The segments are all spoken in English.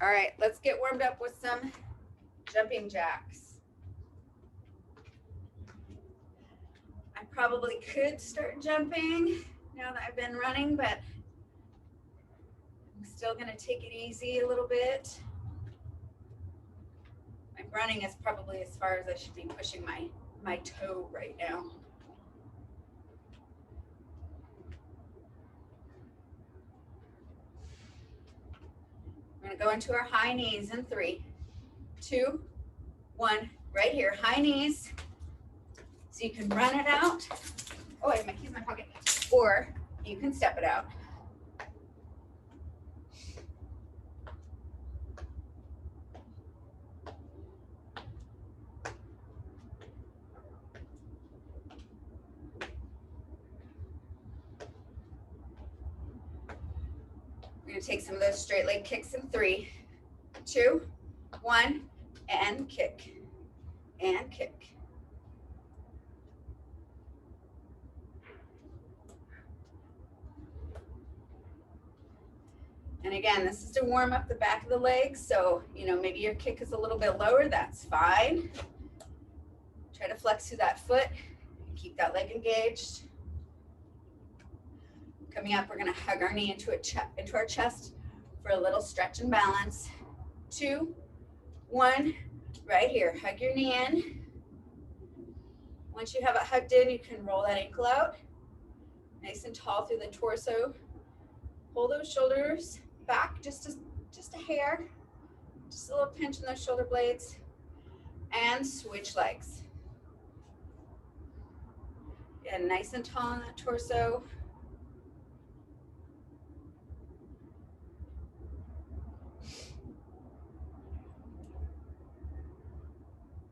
All right, let's get warmed up with some jumping jacks. I probably could start jumping now that I've been running, but I'm still gonna take it easy a little bit. My running is probably as far as I should be pushing my toe right now. We're gonna go into our high knees in 3, 2, 1, right here, high knees. So you can run it out. Oh, I have my keys in my pocket. Or you can step it out. We're gonna take some of those straight leg kicks in 3, 2, 1, and kick, and kick. And again, this is to warm up the back of the legs. So, maybe your kick is a little bit lower, that's fine. Try to flex through that foot, keep that leg engaged. Coming up, we're gonna hug our knee into our chest for a little stretch and balance. 2, 1, right here, hug your knee in. Once you have it hugged in, you can roll that ankle out. Nice and tall through the torso. Pull those shoulders back just a hair. Just a little pinch in those shoulder blades. And switch legs. Again, nice and tall in that torso.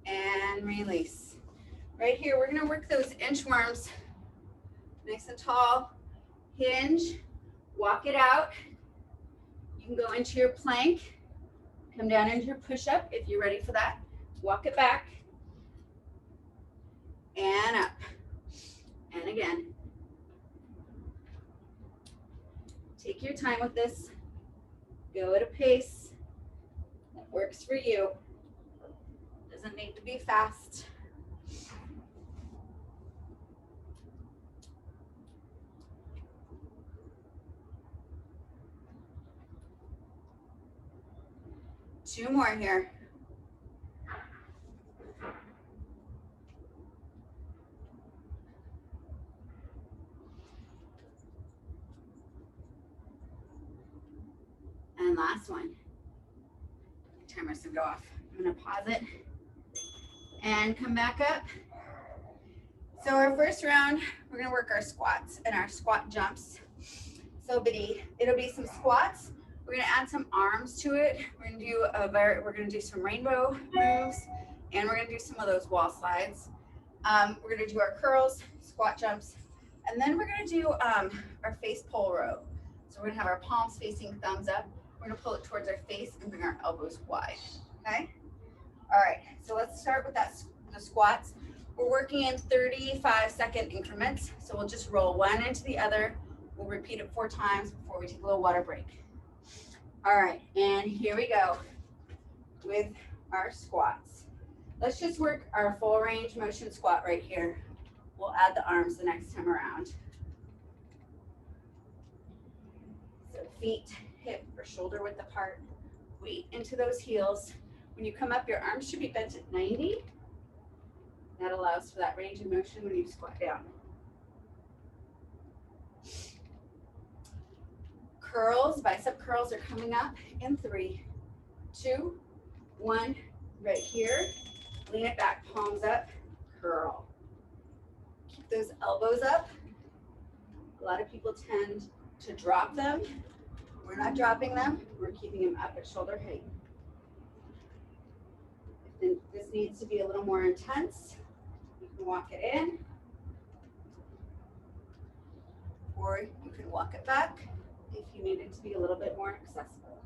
And release. Right here, we're gonna work those inchworms. Nice and tall. Hinge, walk it out. You can go into your plank, come down into your push-up if you're ready for that. Walk it back, and up, and again. Take your time with this. Go at a pace that works for you. Doesn't need to be fast. Two more here. And last one. Timer's gonna go off. I'm gonna pause it and come back up. So our first round, we're gonna work our squats and our squat jumps. So it'll be some squats. We're gonna add some arms to it. We're gonna do some rainbow moves, and we're gonna do some of those wall slides. We're gonna do our curls, squat jumps, and then we're gonna do our face pull row. So we're gonna have our palms facing thumbs up. We're gonna pull it towards our face and bring our elbows wide, okay? All right, so let's start with the squats. We're working in 35-second increments. So we'll just roll one into the other. We'll repeat it 4 times before we take a little water break. All right, and here we go with our squats. Let's just work our full range motion squat right here. We'll add the arms the next time around. So feet, hip or shoulder width apart. Weight into those heels. When you come up, your arms should be bent at 90. That allows for that range of motion when you squat down. Curls, bicep curls are coming up in 3, 2, 1, right here. Lean it back, palms up, curl. Keep those elbows up. A lot of people tend to drop them. We're not dropping them, we're keeping them up at shoulder height. If this needs to be a little more intense, you can walk it in, or you can walk it back if you need it to be a little bit more accessible.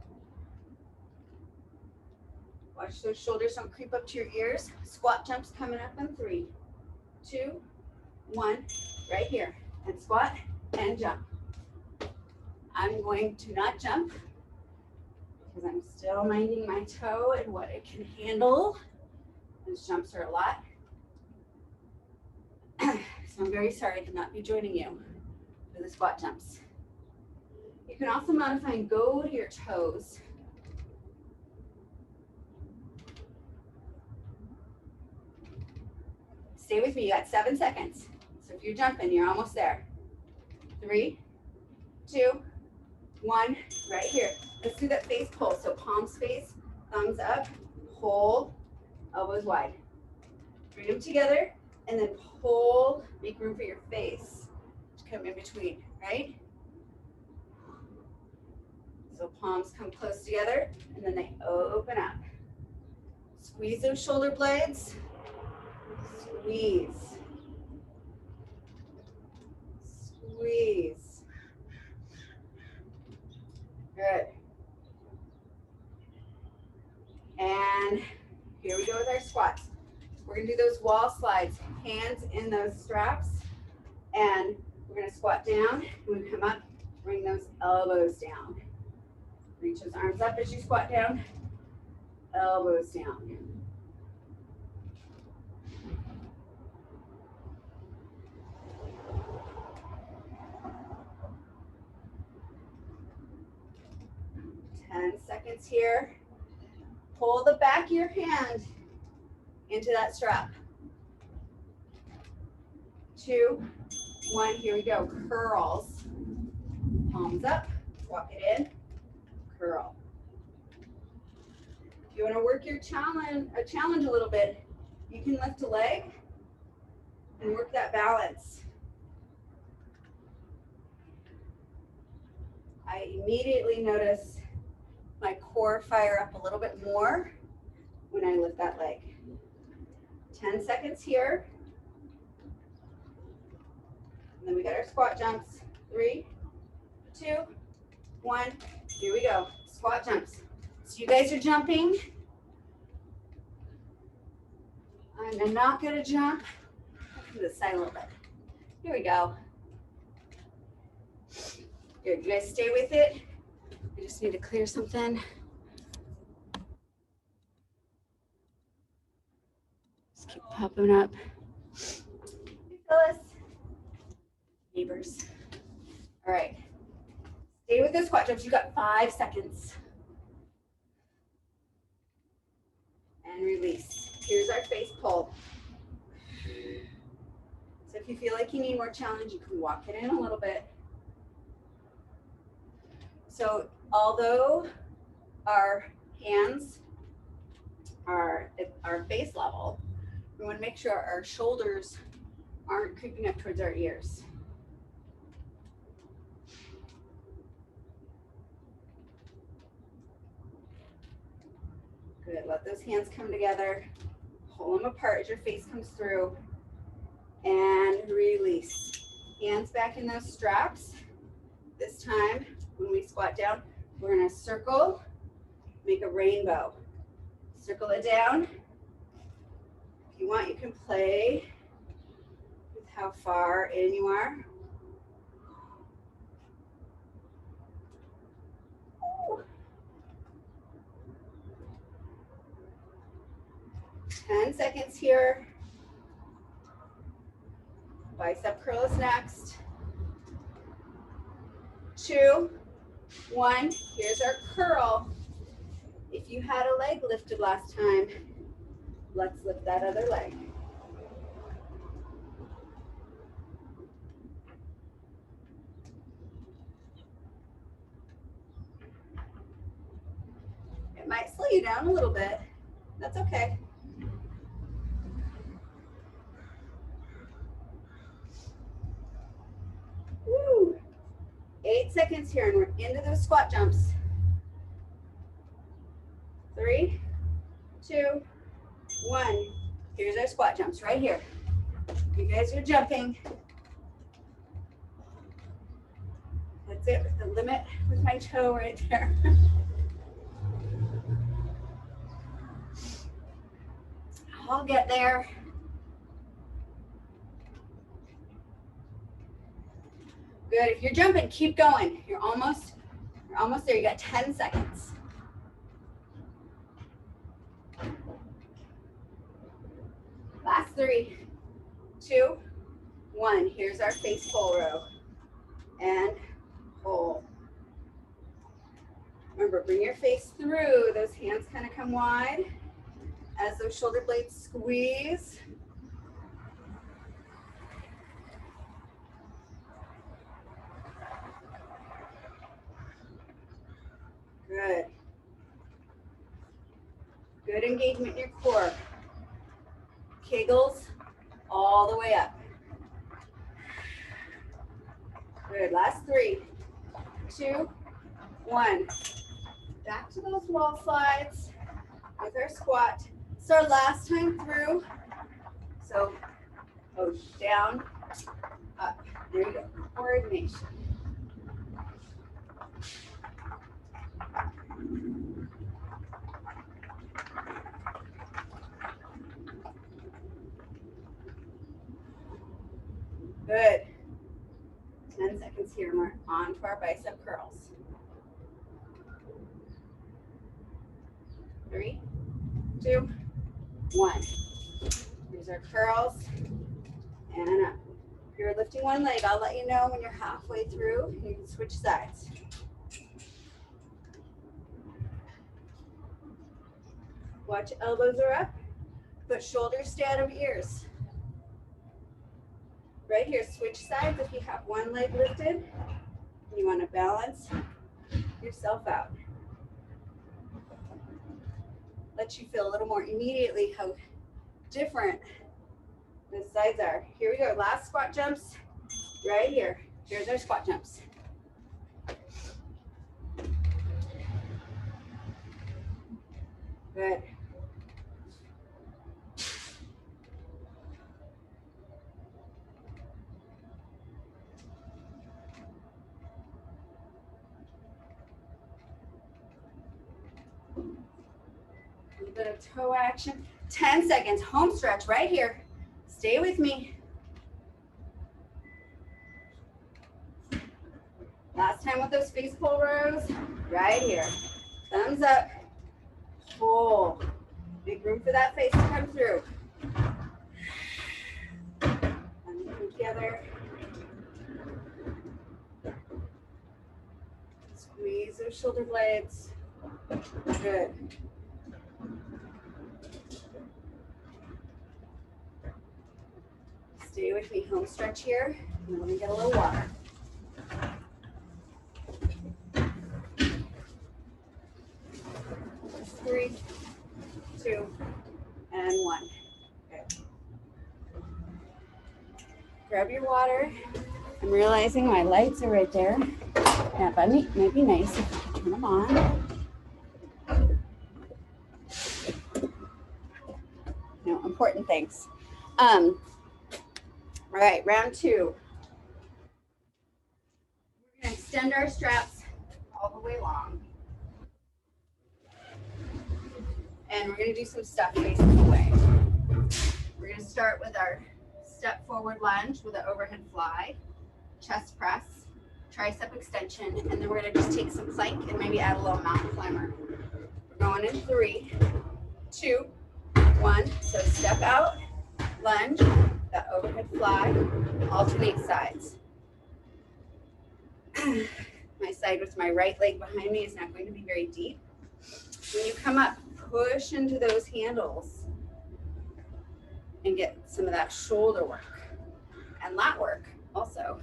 Watch those shoulders don't creep up to your ears. Squat jumps coming up in 3, 2, 1, right here. And squat and jump. I'm going to not jump because I'm still minding my toe and what it can handle. Those jumps are a lot. So I'm very sorry to not be joining you for the squat jumps. You can also modify and go to your toes. Stay with me, you got 7 seconds. So if you're jumping, you're almost there. 3, 2, 1, right here. Let's do that face pull. So palms face, thumbs up, pull, elbows wide. Bring them together and then pull, make room for your face to come in between, right? So palms come close together and then they open up. Squeeze those shoulder blades. Squeeze. Squeeze. Good. And here we go with our squats. We're gonna do those wall slides, hands in those straps, and we're gonna squat down. When we come up, bring those elbows down. Reach those arms up as you squat down, elbows down. Seconds here. Pull the back of your hand into that strap. 2, 1, here we go. Curls. Palms up, walk it in, curl. If you want to work your challenge a little bit, you can lift a leg and work that balance. I immediately notice my core fire up a little bit more when I lift that leg. 10 seconds here. And then we got our squat jumps. 3, 2, 1, here we go. Squat jumps. So you guys are jumping. I'm not gonna jump. I'll come to the side a little bit. Here we go. Good, you guys stay with it. I just need to clear something. Just keep popping up. Hey, Phyllis. Neighbors. All right. Stay with those squat jumps. You got 5 seconds. And release. Here's our face pull. So if you feel like you need more challenge, you can walk it in a little bit. So although our hands are at our face level, we want to make sure our shoulders aren't creeping up towards our ears. Good, let those hands come together. Pull them apart as your face comes through. And release. Hands back in those straps. This time, when we squat down, we're gonna circle, make a rainbow. Circle it down. If you want, you can play with how far in you are. Ooh. 10 seconds here. Bicep curl is next. 2, 1, here's our curl. If you had a leg lifted last time, let's lift that other leg. It might slow you down a little bit. That's okay. Woo. 8 seconds here, and we're into those squat jumps. 3, 2, 1. Here's our squat jumps right here. You guys are jumping. That's it, with the limit with my toe right there. I'll get there. Good, if you're jumping, keep going. You're almost there. You got 10 seconds. 3, 2, 1. Here's our face pull row. And pull. Remember, bring your face through. Those hands kind of come wide as those shoulder blades squeeze. Good. Good engagement in your core. Kegels all the way up. Good. Last 3, 2, 1. Back to those wall slides with our squat. It's our last time through. So, down, up. There you go. Coordination. Good. 10 seconds here. We're on to our bicep curls. 3, 2, 1. Here's our curls. And up. If you're lifting one leg, I'll let you know when you're halfway through. You can switch sides. Watch elbows are up, but shoulders stay out of ears. Right here, switch sides if you have one leg lifted. You want to balance yourself out. Let you feel a little more immediately how different the sides are. Here we go, last squat jumps right here. Here's our squat jumps. Good. A little bit of toe action. 10 seconds, home stretch right here. Stay with me. Last time with those face pull rows, right here. Thumbs up, pull. Big room for that face to come through. And come together. Squeeze those shoulder blades. Good. Stay with me, home stretch here. And let me get a little water. Three, 2, and 1. Okay. Grab your water. I'm realizing my lights are right there. Yeah, but it might be nice if I could turn them on. No, important things. All right, round 2. We're going to extend our straps all the way long. And we're going to do some stuff facing away. We're going to start with our step forward lunge with an overhead fly, chest press, tricep extension, and then we're going to just take some plank and maybe add a little mountain climber. We're going in 3, 2, 1. So step out, lunge, that overhead fly, alternate sides. My side with my right leg behind me is not going to be very deep. When you come up, push into those handles and get some of that shoulder work and lat work also.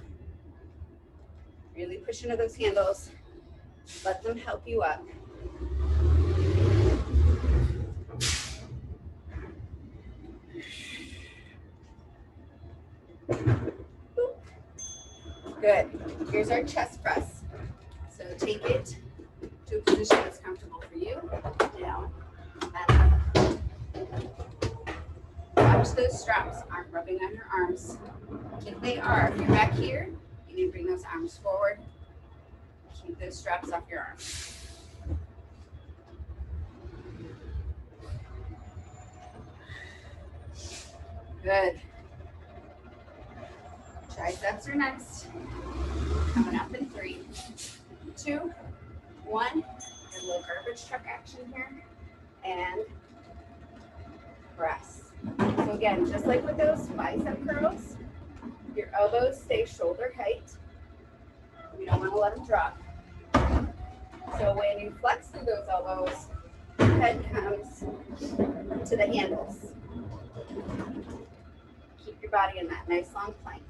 Really push into those handles. Let them help you up. Good. Here's our chest press. So take it to a position that's comfortable for you. Down and up. Watch those straps aren't rubbing on your arms. If they are, if you're back here, you need to bring those arms forward. Keep those straps off your arms. Good. Triceps are next. Coming up in 3, 2, 1. A little garbage truck action here. And press. So again, just like with those bicep curls, your elbows stay shoulder height. We don't want to let them drop. So when you flex through those elbows, head comes to the handles. Keep your body in that nice long plank.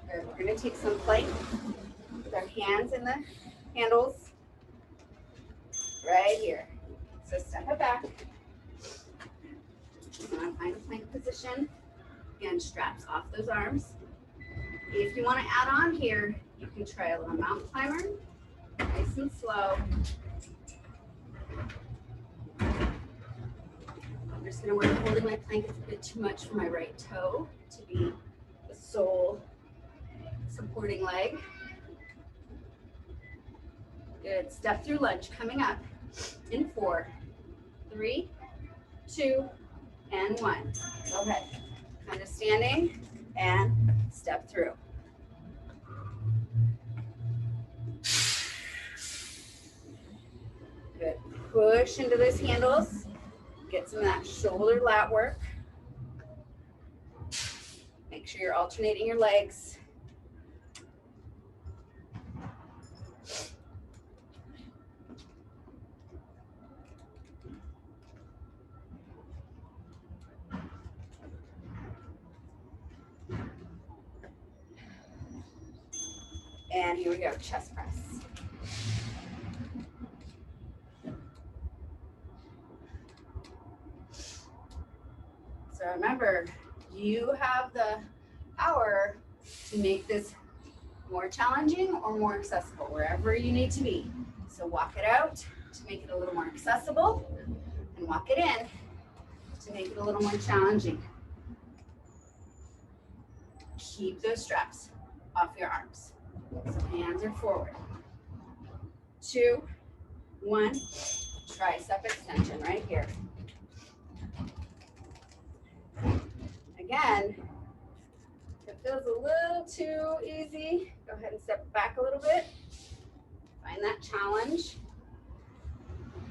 Good. We're going to take some plank with our hands in the handles right here. So step it back. You're going to find a plank position. Again, straps off those arms. If you want to add on here, you can try a little mountain climber, nice and slow. I'm just going to work holding my plank. It's a bit too much for my right toe to be the sole supporting leg. Good. Step through lunge coming up in 4, 3, 2, and 1. Go ahead. Kind of standing and step through. Good. Push into those handles. Get some of that shoulder lat work. Make sure you're alternating your legs. And here we go, chest press. So remember, you have the power to make this more challenging or more accessible, wherever you need to be. So walk it out to make it a little more accessible, and walk it in to make it a little more challenging. Keep those straps off your arms. So hands are forward. 2, 1, tricep extension right here. Again, if it feels a little too easy, go ahead and step back a little bit. Find that challenge.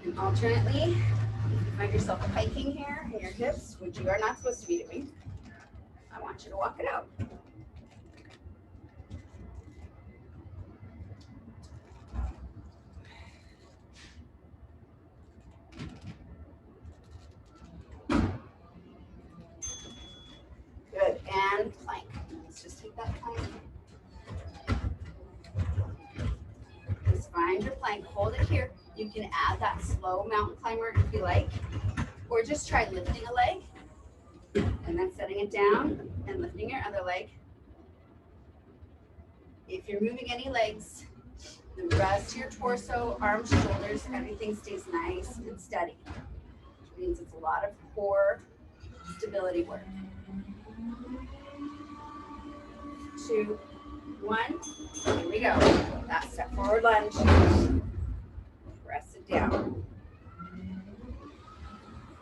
And alternately, if you find yourself hiking here in your hips, which you are not supposed to be doing, I want you to walk it out. Good, and plank. Let's just take that plank. Just find your plank, hold it here. You can add that slow mountain climber if you like, or just try lifting a leg, and then setting it down and lifting your other leg. If you're moving any legs, the rest of your torso, arms, shoulders, everything stays nice and steady, which means it's a lot of core stability work. 2, 1, here we go. That step forward lunge. Press it down.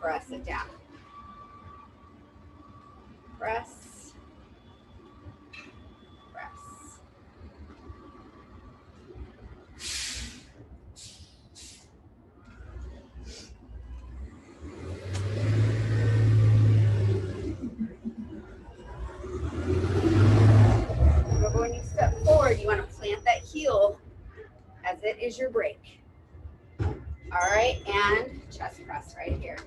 Press it down. Press. Press. Remember, when you step forward, you want to plant that heel as it is your break. All right, and chest press right here.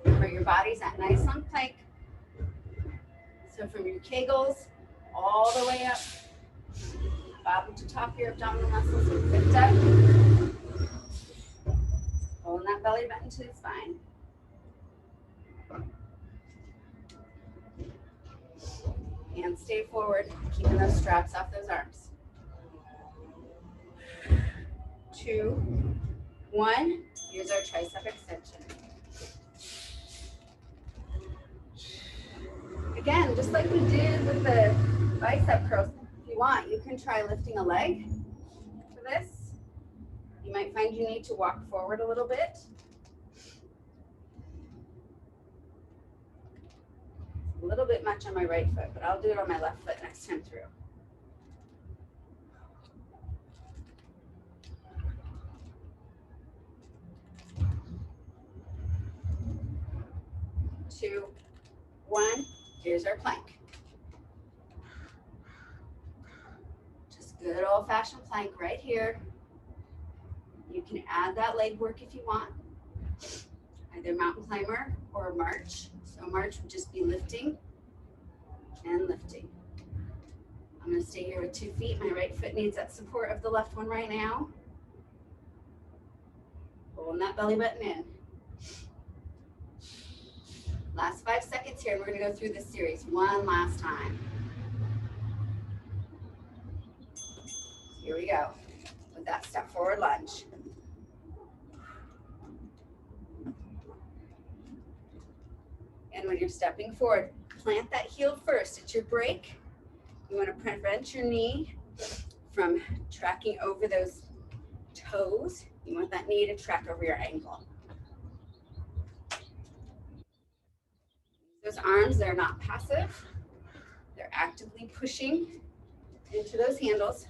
Remember, your body's at nice long plank. So from your kegels all the way up, bottom to top of your abdominal muscles, lift up. Pulling that belly button to the spine. Hands stay forward, keeping those straps off those arms. 2, 1, here's our tricep extension. Again, just like we did with the bicep curls, if you want, you can try lifting a leg for this. You might find you need to walk forward a little bit. A little bit much on my right foot, but I'll do it on my left foot next time through. 2, 1. Here's our plank. Just good old-fashioned plank right here. You can add that leg work if you want, either mountain climber or march. So march would just be lifting and lifting. I'm going to stay here with 2 feet. My right foot needs that support of the left one right now. Pulling that belly button in. Last 5 seconds here. We're going to go through this series one last time. Here we go with that step forward lunge. And when you're stepping forward, plant that heel first. It's your break. You want to prevent your knee from tracking over those toes. You want that knee to track over your ankle. Those arms, they're not passive. They're actively pushing into those handles.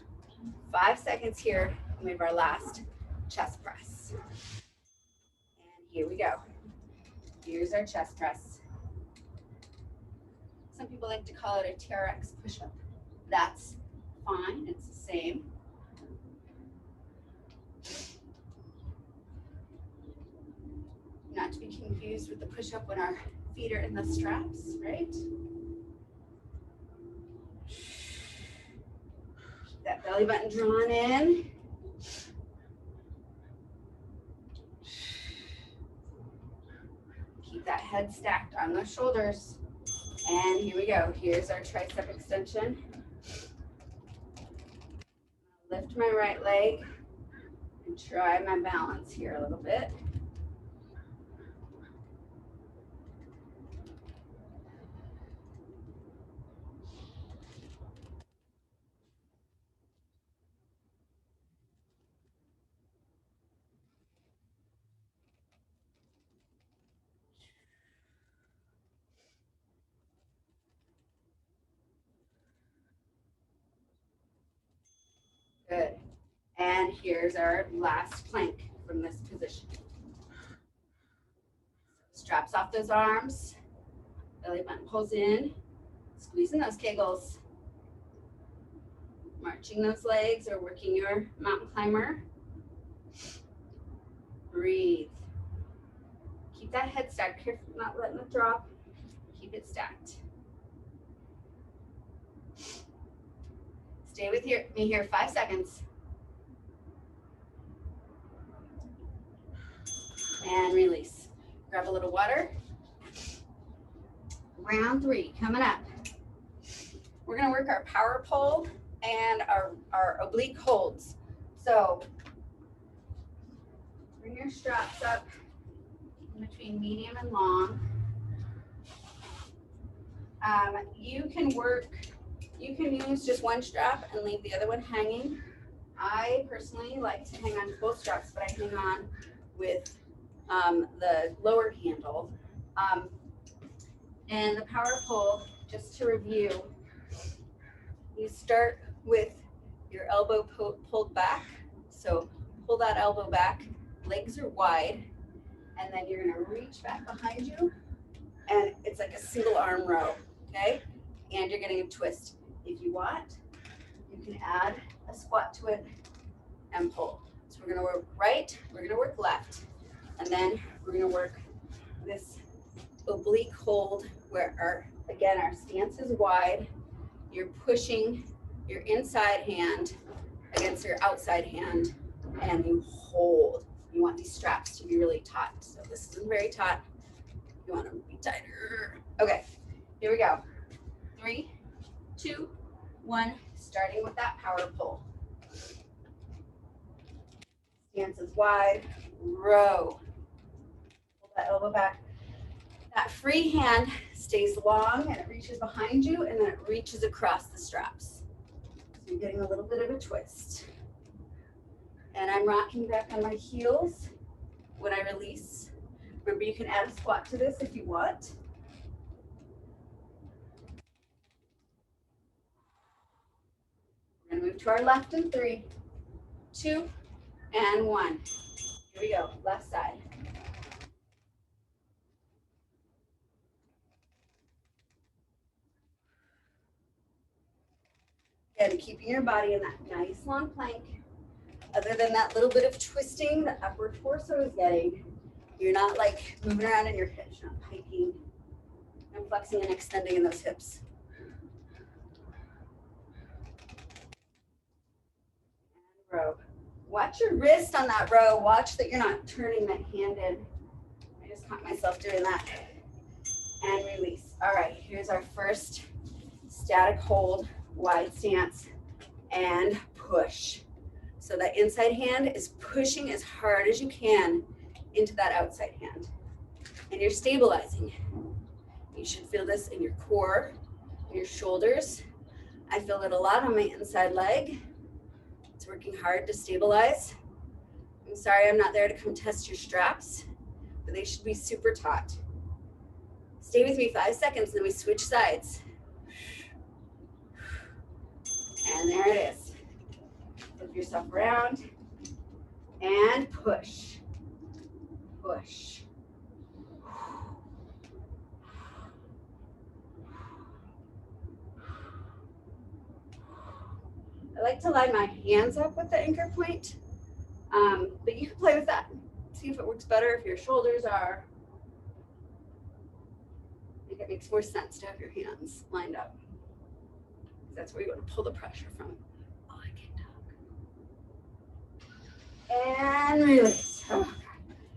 5 seconds here, and we have our last chest press. And here we go. Here's our chest press. Some people like to call it a TRX push-up. That's fine, it's the same. Not to be confused with the push-up when our feet are in the straps, right? Keep that belly button drawn in. Keep that head stacked on the shoulders. And here we go. Here's our tricep extension. Lift my right leg and try my balance here a little bit. Good. And here's our last plank from this position. Straps off those arms, belly button pulls in, squeezing those kegels, marching those legs or working your mountain climber. Breathe. Keep that head stacked, careful not letting it drop. Keep it stacked. Stay with me here 5 seconds. And release. Grab a little water. Round 3 coming up. We're going to work our power pull and our oblique holds. So bring your straps up in between medium and long. You can use just one strap and leave the other one hanging. I personally like to hang on to both straps, but I hang on with the lower handle. And the power pull, just to review, you start with your elbow pulled back. So pull that elbow back, legs are wide, and then you're gonna reach back behind you, and it's like a single arm row, okay? And you're getting a twist. If you want, you can add a squat to it and pull. So we're gonna work right, we're gonna work left, and then we're gonna work this oblique hold where our stance is wide. You're pushing your inside hand against your outside hand, and you hold. You want these straps to be really taut. So this isn't very taut. You want to be tighter. Okay, here we go. 3, 2, 1. Starting with that power pull. Stance is wide. Row. Pull that elbow back. That free hand stays long and it reaches behind you, and then it reaches across the straps. So you're getting a little bit of a twist. And I'm rocking back on my heels when I release. Remember, you can add a squat to this if you want. We're gonna move to our left in 3, 2, and 1. Here we go, left side. Again, keeping your body in that nice long plank. Other than that little bit of twisting the upper torso is getting, you're not like moving around in your hips, you're not hiking and flexing and extending in those hips. And row. Watch your wrist on that row. Watch that you're not turning that hand in. I just caught myself doing that. And release. All right, here's our first static hold, wide stance, and push. So that inside hand is pushing as hard as you can into that outside hand. And you're stabilizing. You should feel this in your core, in your shoulders. I feel it a lot on my inside leg. It's working hard to stabilize. I'm sorry I'm not there to come test your straps, but they should be super taut. Stay with me 5 seconds, then we switch sides. And there it is. Flip yourself around and push. Push. I like to line my hands up with the anchor point, but you can play with that. See if it works better if your shoulders are. I think it makes more sense to have your hands lined up. That's where you want to pull the pressure from. Oh, I can't talk. And release. Oh,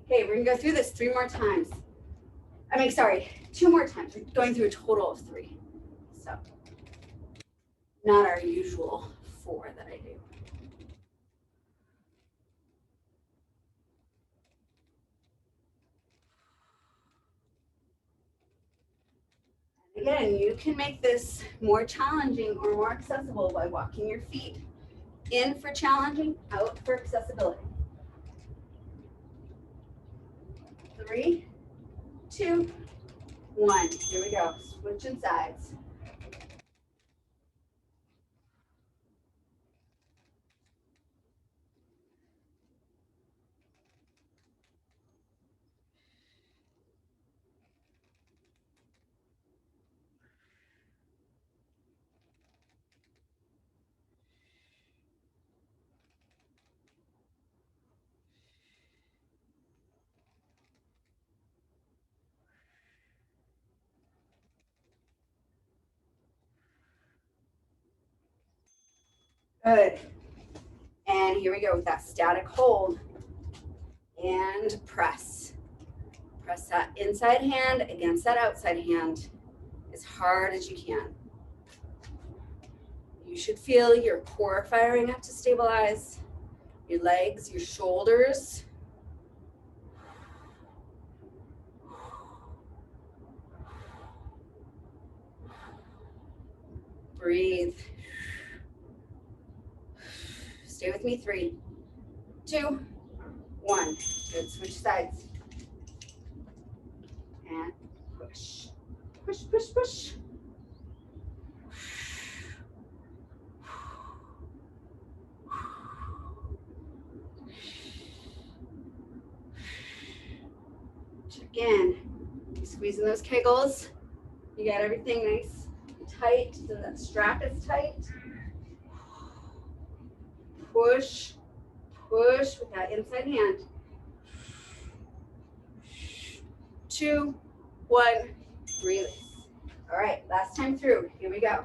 okay, we're gonna go through this 3 more times. I mean, sorry, 2 more times. We're going through a total of 3. So, not our usual 4 that I do. Again, you can make this more challenging or more accessible by walking your feet in for challenging, out for accessibility. 3, 2, 1. Here we go. Switching sides. Good. And here we go with that static hold. And press. Press that inside hand against that outside hand as hard as you can. You should feel your core firing up to stabilize, your legs, your shoulders. Breathe. Stay with me. 3, 2, 1. Good. Switch sides. And push. Push, push, push. Check in. Squeezing those kegels. You got everything nice and tight, so that strap is tight. Push, push with that inside hand. 2, 1, release. All right, last time through. Here we go.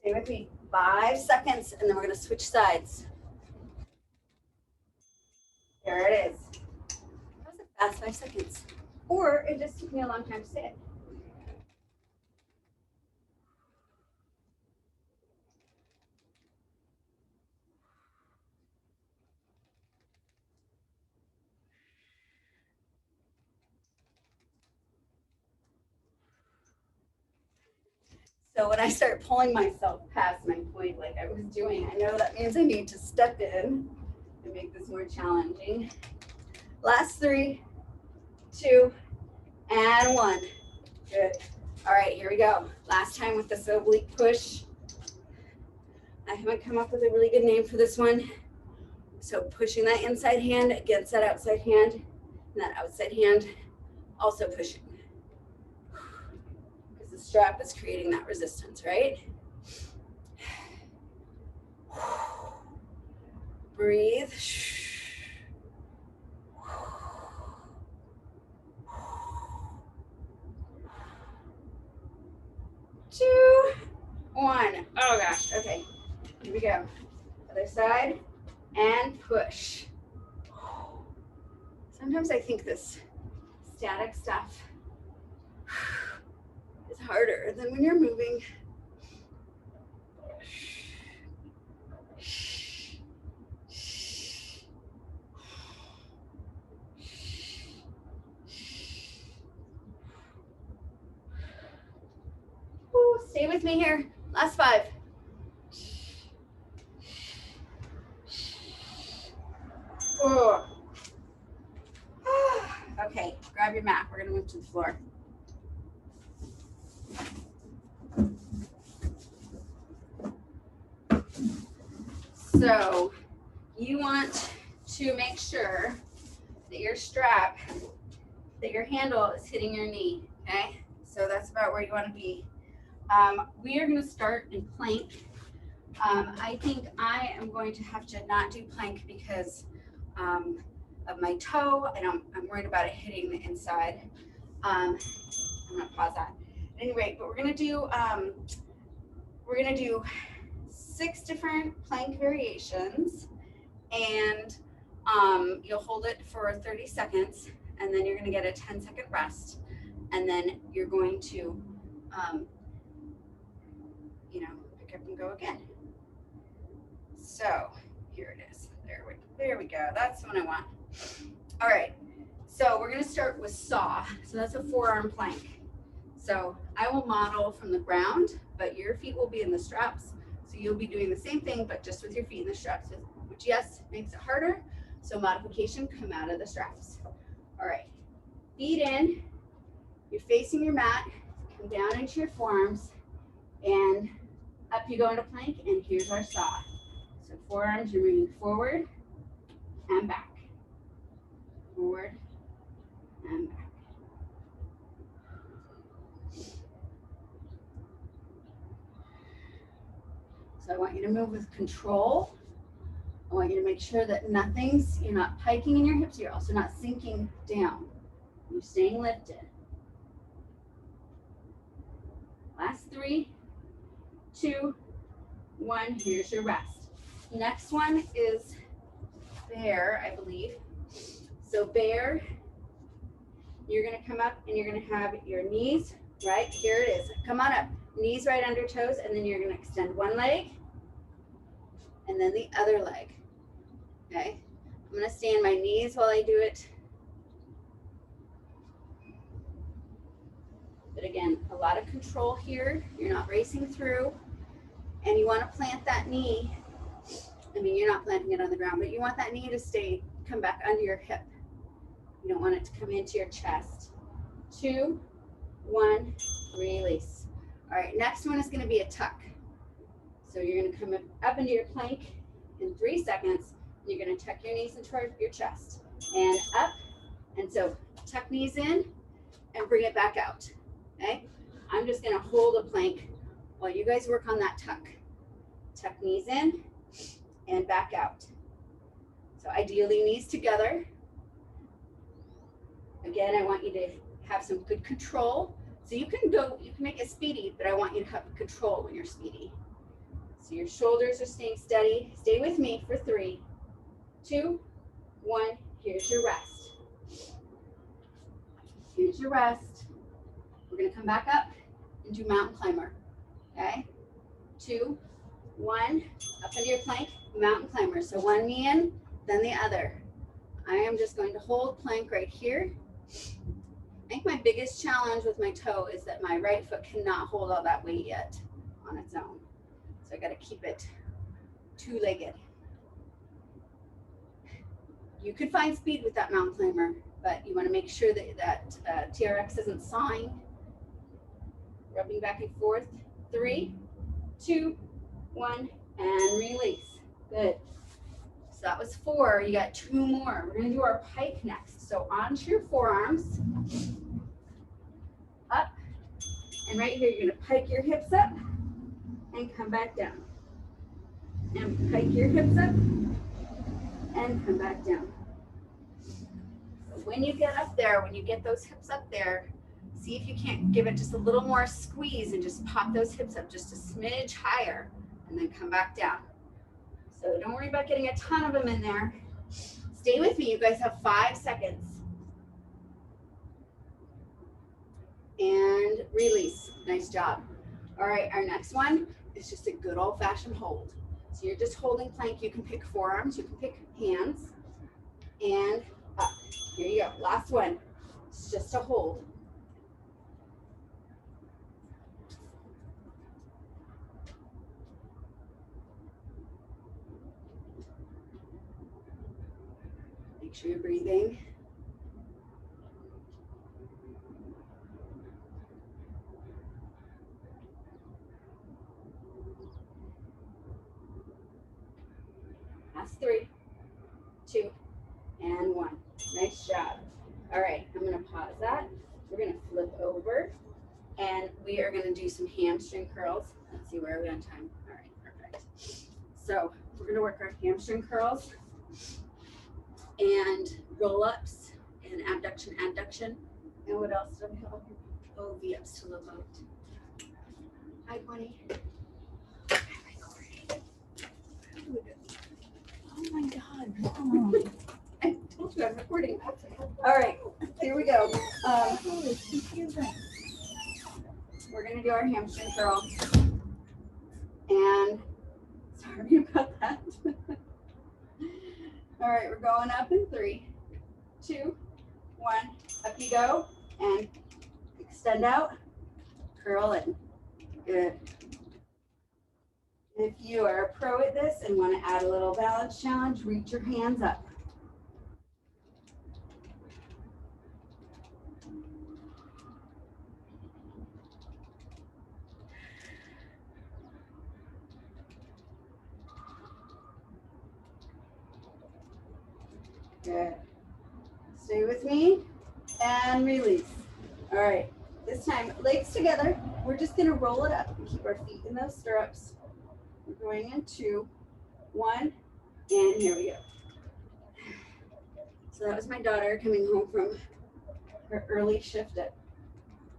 Stay with me. 5 seconds, and then we're going to switch sides. There it is. That was a fast 5 seconds. Or it just took me a long time to say it. So when I start pulling myself past my point like I was doing, I know that means I need to step in and make this more challenging. Last 3, 2, and 1. Good. All right, here we go. Last time with this oblique push. I haven't come up with a really good name for this one. So pushing that inside hand against that outside hand, and that outside hand also pushing. Because the strap is creating that resistance, right? Breathe. 2, 1. Oh gosh, okay. Here we go. Other side, and push. Sometimes I think this static stuff is harder than when you're moving. Ooh, stay with me here. Last 5. Ooh. Okay, grab your mat. We're going to move to the floor. So you want to make sure that your strap, that your handle is hitting your knee, okay? So that's about where you want to be. We are going to start in plank. I think I am going to have to not do plank because of my toe. I'm worried about it hitting the inside. I'm going to pause that. At any rate, but we're going to do 6 different plank variations, and you'll hold it for 30 seconds, and then you're going to get a 10-second rest, and then you're going to pick up and go again. So here it is. There we go. That's the one I want. All right. So we're going to start with saw. So that's a forearm plank. So I will model from the ground, but your feet will be in the straps. So you'll be doing the same thing, but just with your feet in the straps, which yes, makes it harder. So modification, come out of the straps. All right. Feet in. You're facing your mat. Come down into your forearms, and up you go into plank, and here's our saw. So forearms, you're moving forward and back. Forward and back. So I want you to move with control. I want you to make sure that you're not piking in your hips, you're also not sinking down. You're staying lifted. Last 3, 2, 1, here's your rest. Next one is bear, I believe. So bear, you're gonna come up and you're gonna have your knees, right? Here it is, come on up. Knees right under toes, and then you're gonna extend one leg, and then the other leg, okay? I'm gonna stay on my knees while I do it. But again, a lot of control here. You're not racing through, and you wanna plant that knee. I mean, you're not planting it on the ground, but you want that knee to come back under your hip. You don't want it to come into your chest. 2, 1, release. All right, next one is gonna be a tuck. So you're gonna come up into your plank in 3 seconds. And you're gonna tuck your knees into your chest and up. And so tuck knees in and bring it back out, okay? I'm just gonna hold a plank while you guys work on that tuck. Tuck knees in and back out. So ideally knees together. Again, I want you to have some good control. So you can make it speedy, but I want you to have control when you're speedy. So your shoulders are staying steady. Stay with me for 3, 2, 1, here's your rest. Here's your rest. We're gonna come back up and do mountain climber, okay? 2, 1, up into your plank, mountain climber. So one knee in, then the other. I am just going to hold plank right here. I think my biggest challenge with my toe is that my right foot cannot hold all that weight yet on its own. So I gotta keep it 2-legged. You could find speed with that mountain climber, but you want to make sure that TRX isn't sawing. Rubbing back and forth. 3, 2, 1, and release. Good. So that was 4. You got 2 more. We're going to do our pike next. So onto your forearms. Up. And right here, you're going to pike your hips up and come back down. And pike your hips up and come back down. So when you get up there, when you get those hips up there, see if you can't give it just a little more squeeze and just pop those hips up just a smidge higher and then come back down. So don't worry about getting a ton of them in there. Stay with me. You guys have 5 seconds. And release. Nice job. All right, our next one is just a good old-fashioned hold. So you're just holding plank. You can pick forearms, you can pick hands, and up. Here you go. Last one. It's just a hold. Make sure you're breathing. Last 3, 2, and 1. Nice job. All right, I'm going to pause that. We're going to flip over, and we are going to do some hamstring curls. Let's see, where are we on time? All right, perfect. So we're going to work our hamstring curls and roll-ups and abduction, adduction. And what else do we have? Oh, V-ups to the boat. Hi, Bonnie. Oh my God. Oh. I told you I'm recording. All right, here we go. We're going to do our hamstring curl. And sorry about that. All right, we're going up in 3, 2, 1. Up you go. And extend out. Curl in. Good. If you are a pro at this and want to add a little balance challenge, reach your hands up. Good. Stay with me and release. All right, this time legs together. We're just going to roll it up and keep our feet in those stirrups. We're going in 2, 1, and here we go. So that was my daughter coming home from her early shift at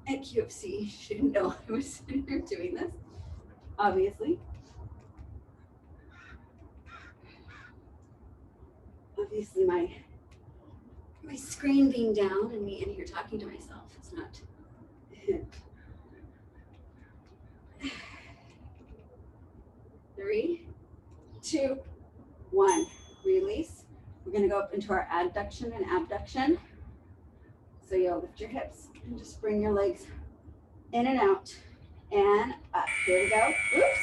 QFC. She didn't know I was sitting here doing this, obviously. Obviously, my screen being down and me in here talking to myself is not. 3, 2, 1. Release. We're going to go up into our adduction and abduction. So you'll lift your hips and just bring your legs in and out and up. Here we go. Oops.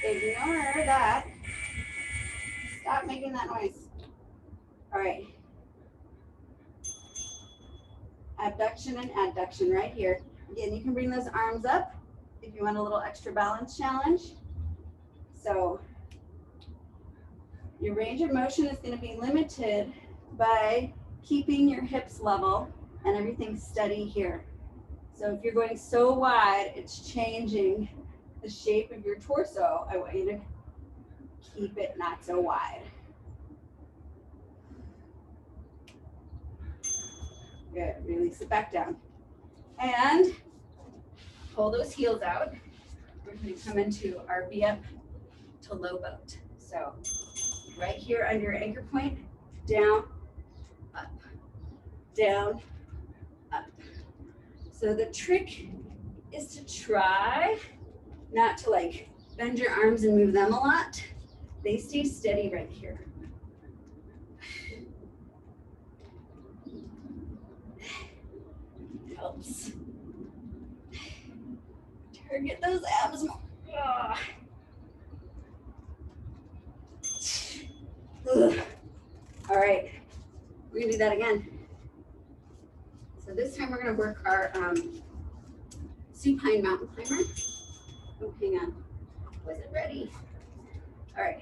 Ignore that. Stop making that noise. All right. Abduction and adduction right here. Again, you can bring those arms up if you want a little extra balance challenge. So your range of motion is going to be limited by keeping your hips level and everything steady here. So if you're going so wide, it's changing the shape of your torso. I want you to keep it not so wide. Good, release it back down. And pull those heels out. We're going to come into our V-up to low boat. So right here under your anchor point, down, up, down, up. So the trick is to try not to like bend your arms and move them a lot. They stay steady right here. Helps. Target those abs more. Ugh. All right, gonna do that again. So this time we're gonna work our supine mountain climber. Oh, hang on. Wasn't ready. All right.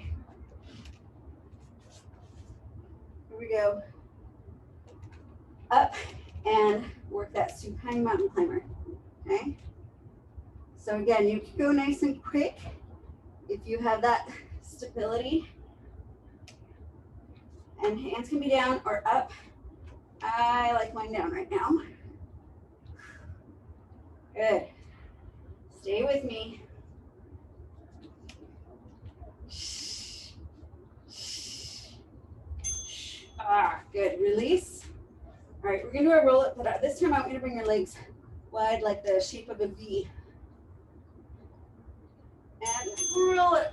Here we go. Up and work that supine mountain climber. Okay. So again, you can go nice and quick if you have that stability. And hands can be down or up. I like mine down right now. Good. Stay with me. Good. Release. All right, we're gonna do a roll up, but this time I'm gonna bring your legs wide like the shape of a V. And roll it.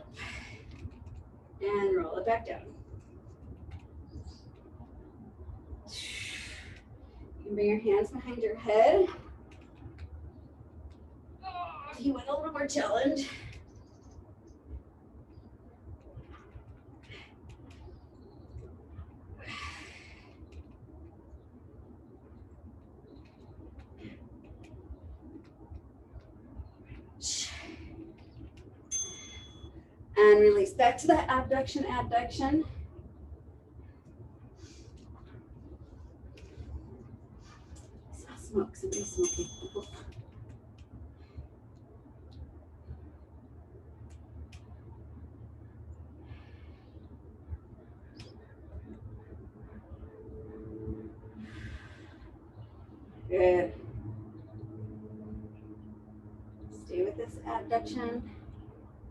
And roll it back down. You can bring your hands behind your head. If you want a little more challenge. And release back to that abduction, adduction. I saw smoke, somebody's smoking. Good. Stay with this abduction,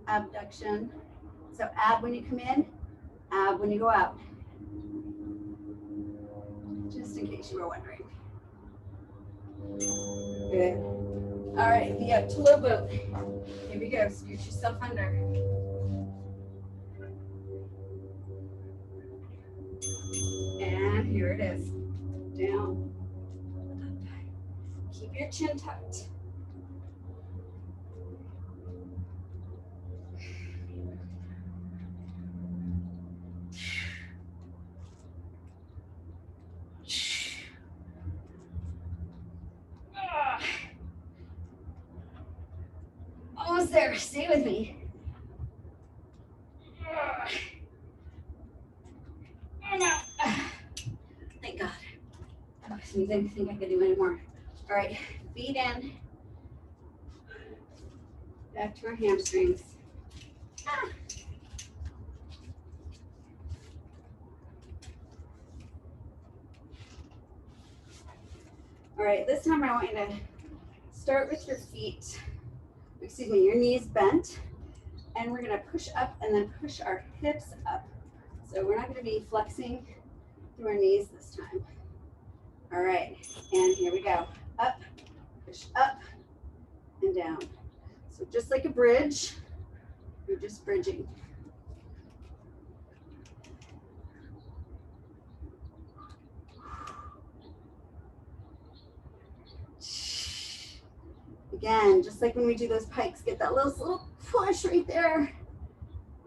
abduction. So ab when you come in, ab when you go out. Just in case you were wondering. Good. All right, the up to low boat. Here we go, scoot yourself under. And here it is. Down, up. Keep your chin tucked. Almost there. Stay with me. Oh no. Thank God. I didn't think I could do any more. All right, feet in. Back to our hamstrings. Ah. All right, this time I want you to start with your feet, excuse me, your knees bent, and we're gonna push up and then push our hips up. So we're not gonna be flexing through our knees this time. All right, and here we go. Up, push up, and down. So just like a bridge, you're just bridging. Again, just like when we do those pikes, get that little push right there.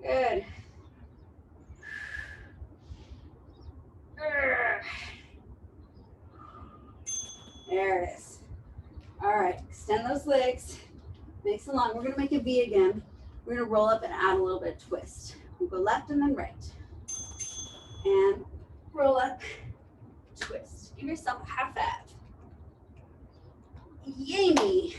Good. There it is. All right, extend those legs, nice and long. We're gonna make a V again. We're gonna roll up and add a little bit of twist. We'll go left and then right. And roll up, twist. Give yourself a half ab. Yay me.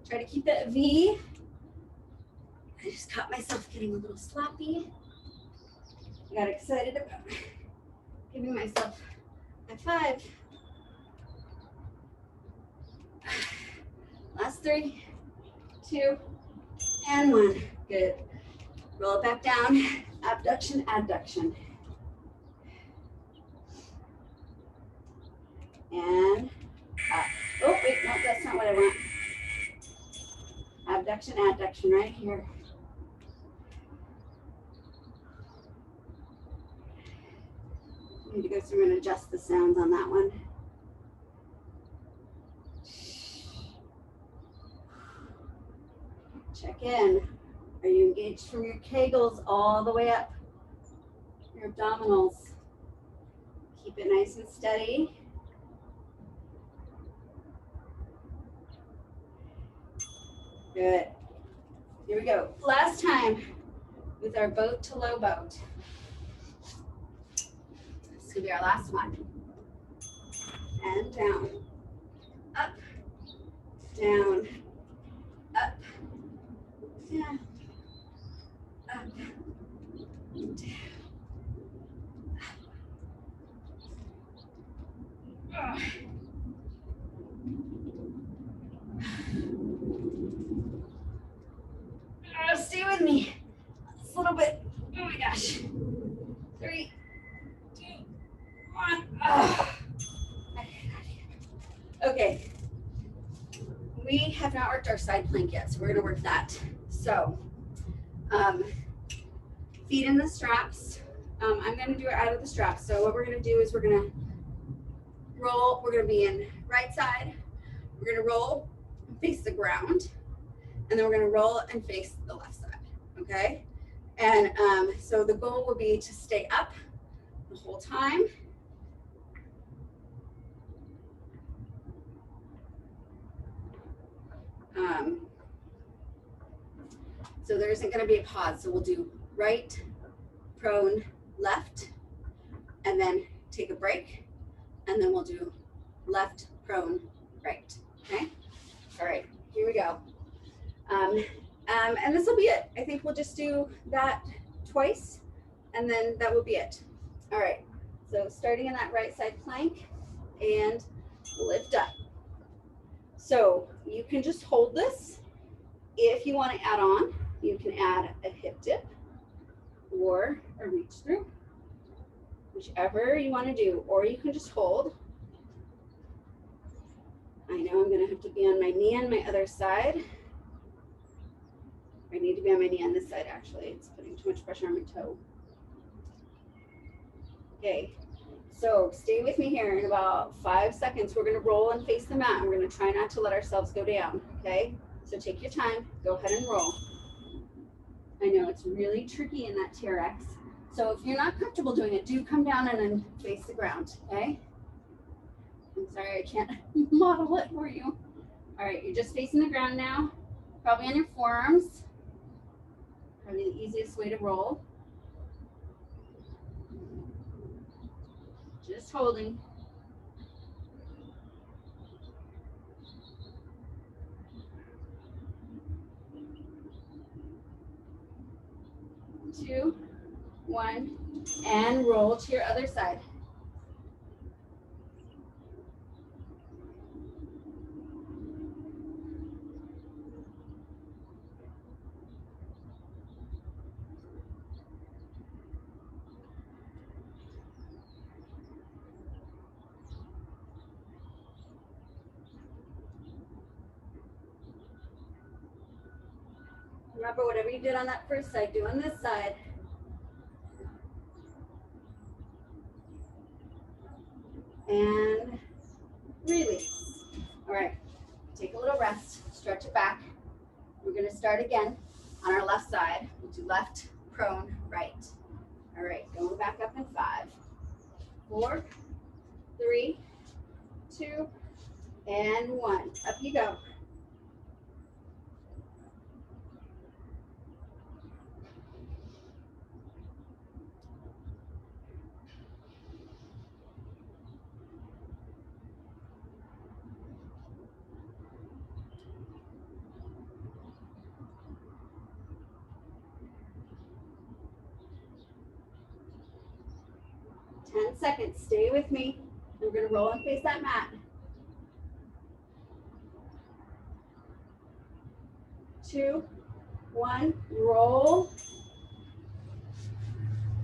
Try to keep that V. I just caught myself getting a little sloppy. I got excited about giving myself a 5. Last 3, 2, and 1. Good. Roll it back down. Abduction, adduction. And up. Oh, wait, no, that's not what I want. Abduction, adduction right here. I need to go through and adjust the sounds on that one. Check in. Are you engaged from your Kegels all the way up? Your abdominals. Keep it nice and steady. Good. Here we go. Last time with our boat to low boat. This is gonna be our last one. And down, up, down, up, down, up, down, up. Stay with me. Just a little bit. Oh my gosh. 3, 2, 1. Okay. We have not worked our side plank yet, so we're gonna work that. So, feet in the straps. I'm gonna do it out of the straps. So what we're gonna do is we're gonna roll. We're gonna be in right side. We're gonna roll and face the ground, and then we're gonna roll and face the left side. Okay. And so the goal will be to stay up the whole time. So there isn't going to be a pause. So we'll do right, prone, left, and then take a break. And then we'll do left, prone, right. Okay. All right, here we go. And this will be it. I think we'll just do that twice, and then that will be it. All right, so starting in that right side plank and lift up. So you can just hold this. If you want to add on, you can add a hip dip or a reach through, whichever you want to do, or you can just hold. I know I'm going to have to be on my knee on my other side. I need to be on my knee on this side, actually. It's putting too much pressure on my toe. Okay, so stay with me here. In about 5 seconds, we're going to roll and face the mat. We're going to try not to let ourselves go down, okay? So take your time. Go ahead and roll. I know it's really tricky in that TRX. So if you're not comfortable doing it, do come down and then face the ground, okay? I'm sorry, I can't model it for you. All right, you're just facing the ground now, probably on your forearms. Probably the easiest way to roll. Just holding. Two, 1, and roll to your other side. Remember, whatever you did on that first side, do on this side. And release. All right, take a little rest, stretch it back. We're gonna start again on our left side. We'll do left, prone, right. All right, going back up in 5, 4, 3, 2, and 1. Up you go. Seconds. Stay with me. We're going to roll and face that mat. 2, 1, roll.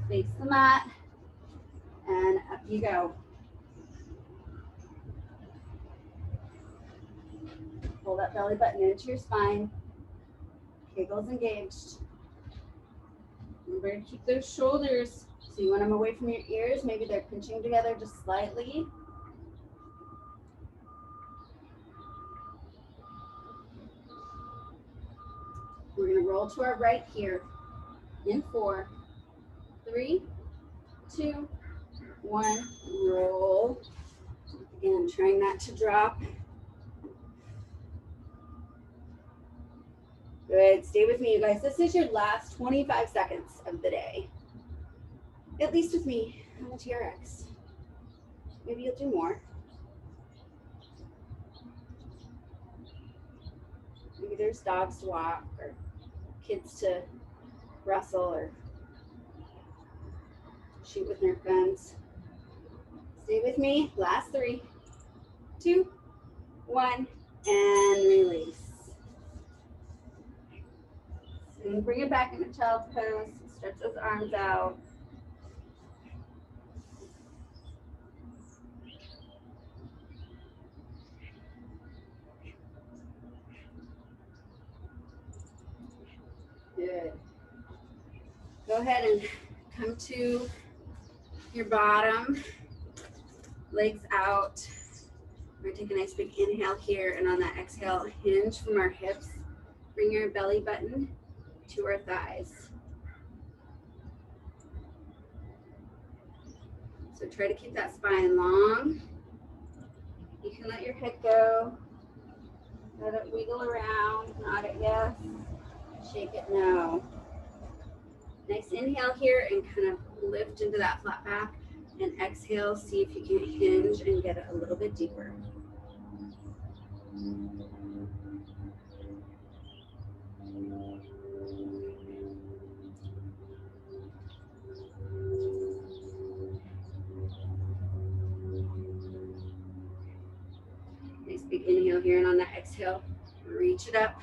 Face the mat. And up you go. Pull that belly button into your spine. Kegels engaged. Remember to keep those shoulders. So you want them away from your ears. Maybe they're pinching together just slightly. We're going to roll to our right here in 4, 3, 2, 1, roll. Again, trying not to drop. Good, stay with me, you guys. This is your last 25 seconds of the day. At least with me on the TRX. Maybe you'll do more. Maybe there's dogs to walk or kids to wrestle or shoot with Nerf guns. Stay with me. Last 3, 2, 1, and release. And bring it back into child's pose. Stretch those arms out. Good. Go ahead and come to your bottom, legs out. We're gonna take a nice big inhale here, and on that exhale, hinge from our hips. Bring your belly button to our thighs. So try to keep that spine long. You can let your head go. Let it wiggle around. Nod it yes. Shake it no. Nice inhale here and kind of lift into that flat back. And exhale, see if you can hinge and get it a little bit deeper. Nice big inhale here, and on that exhale, reach it up.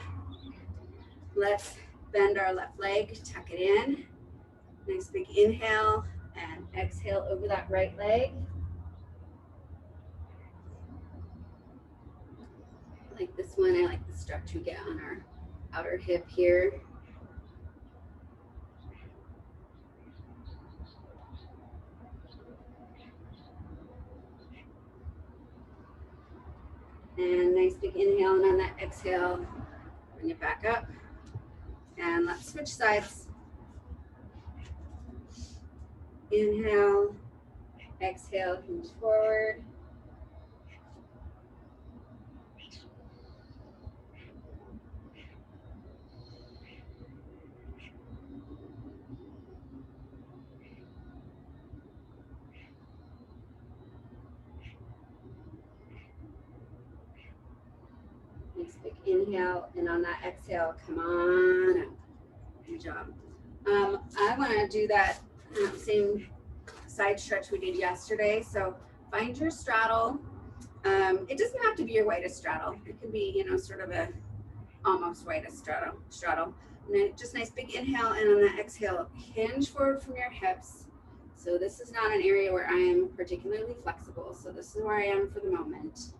Let's bend our left leg, tuck it in. Nice big inhale and exhale over that right leg. Like this one, I like the stretch we get on our outer hip here. And nice big inhale, and on that exhale, bring it back up. And let's switch sides. Inhale, exhale, hinge forward. Nice big inhale, and on that exhale, come on up. Good job. I want to do that same side stretch we did yesterday. So find your straddle. It doesn't have to be your widest straddle. It could be, sort of a almost widest straddle. And then just nice big inhale, and on that exhale, hinge forward from your hips. So this is not an area where I am particularly flexible. So this is where I am for the moment.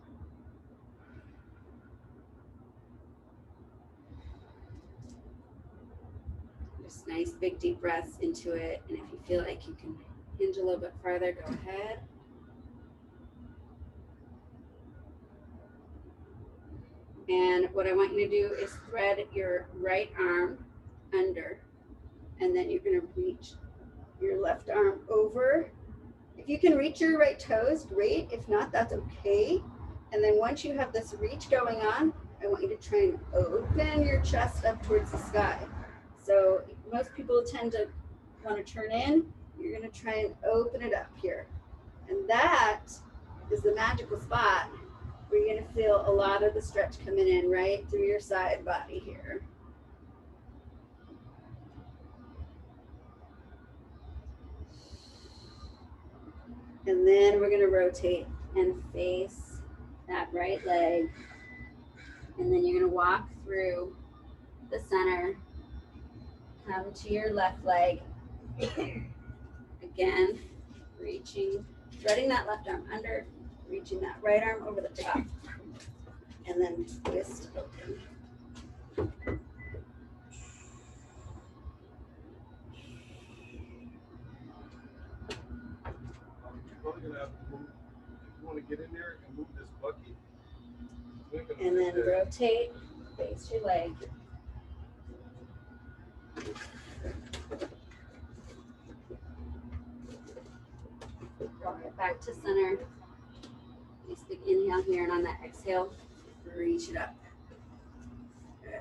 Just nice big deep breaths into it. And if you feel like you can hinge a little bit farther, go ahead. And what I want you to do is thread your right arm under, and then you're going to reach your left arm over. If you can reach your right toes, great. If not, that's okay. And then once you have this reach going on, I want you to try and open your chest up towards the sky. So most people tend to want to turn in. You're going to try and open it up here. And that is the magical spot where you're going to feel a lot of the stretch coming in right through your side body here. And then we're going to rotate and face that right leg. And then you're going to walk through the center, come to your left leg. Again, reaching, threading that left arm under, reaching that right arm over the top, and then twist open. Get in there and move this bucket. And then rotate, face your leg. back to center. Nice big inhale here, and on that exhale, reach it up. Good.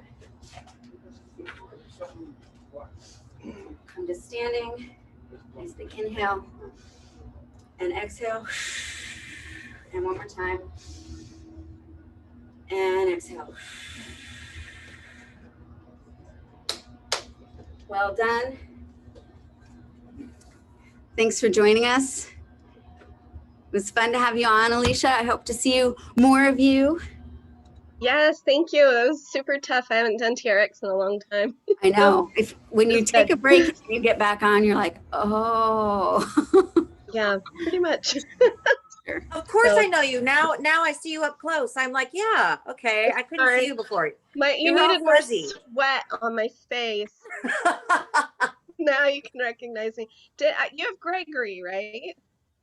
Come to standing. Nice big inhale and exhale. And one more time. And exhale. Well done. Thanks for joining us. It was fun to have you on, Alicia. I hope to see more of you. Yes, thank you. It was super tough. I haven't done TRX in a long time. I know. When you It's take good. a break and you get back on, you're like, oh. Yeah, pretty much. Sure. Of course So- I know you. Now I see you up close. I'm like, yeah, okay. I couldn't Sorry. see you before. You You're all needed more fuzzy. sweat on my face. Now you can recognize me. You have Gregory, right?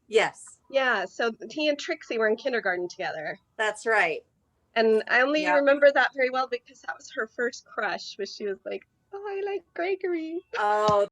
Yes, Yeah, so he and Trixie were in kindergarten together. that's right. And I only Yeah. remember that very well because that was her first crush, was she was like, oh, I like Gregory. Oh,